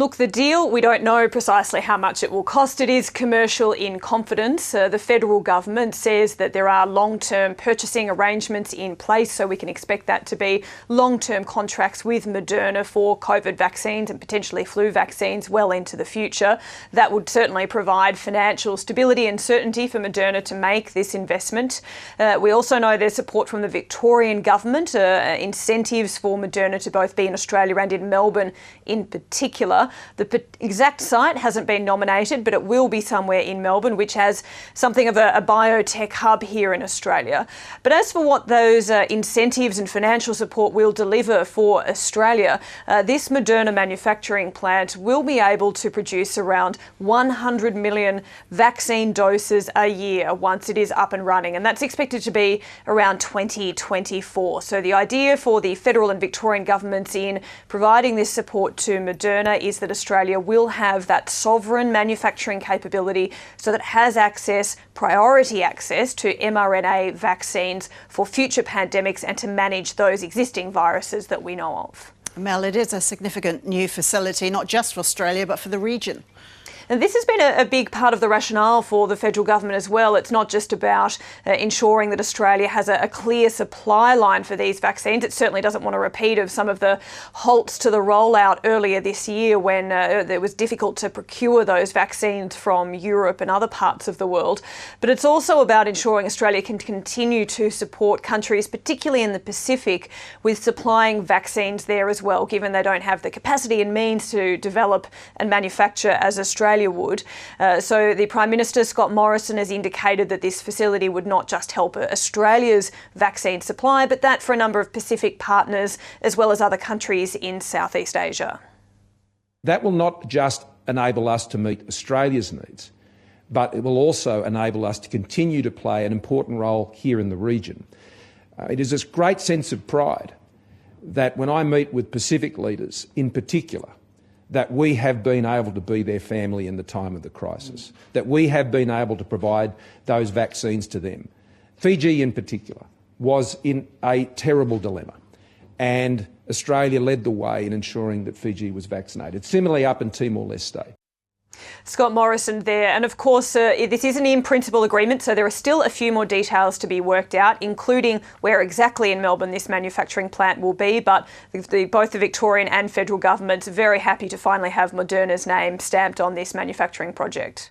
Look, the deal, we don't know precisely how much it will cost. It is commercial in confidence. The federal government says that there are long-term purchasing arrangements in place, so we can expect that to be long-term contracts with Moderna for COVID vaccines and potentially flu vaccines well into the future. That would certainly provide financial stability and certainty for Moderna to make this investment. We also know there's support from the Victorian government, incentives for Moderna to both be in Australia and in Melbourne in particular. The exact site hasn't been nominated, but it will be somewhere in Melbourne, which has something of a biotech hub here in Australia. But as for what those incentives and financial support will deliver for Australia, this Moderna manufacturing plant will be able to produce around 100 million vaccine doses a year once it is up and running, and that's expected to be around 2024. So the idea for the federal and Victorian governments in providing this support to Moderna is that Australia will have that sovereign manufacturing capability so that it has priority access to mRNA vaccines for future pandemics and to manage those existing viruses that we know of. Mel, it is a significant new facility, not just for Australia, but for the region. And this has been a big part of the rationale for the federal government as well. It's not just about ensuring that Australia has a clear supply line for these vaccines. It certainly doesn't want a repeat of some of the halts to the rollout earlier this year when it was difficult to procure those vaccines from Europe and other parts of the world. But it's also about ensuring Australia can continue to support countries, particularly in the Pacific, with supplying vaccines there as well, given they don't have the capacity and means to develop and manufacture as Australia would. So the Prime Minister, Scott Morrison, has indicated that this facility would not just help Australia's vaccine supply, but that for a number of Pacific partners as well as other countries in Southeast Asia. That will not just enable us to meet Australia's needs, but it will also enable us to continue to play an important role here in the region. It is this great sense of pride that when I meet with Pacific leaders in particular, that we have been able to be their family in the time of the crisis, that we have been able to provide those vaccines to them. Fiji in particular was in a terrible dilemma, and Australia led the way in ensuring that Fiji was vaccinated. Similarly up in Timor-Leste. Scott Morrison there. And of course, this is an in-principle agreement, so there are still a few more details to be worked out, including where exactly in Melbourne this manufacturing plant will be. But both the Victorian and federal governments are very happy to finally have Moderna's name stamped on this manufacturing project.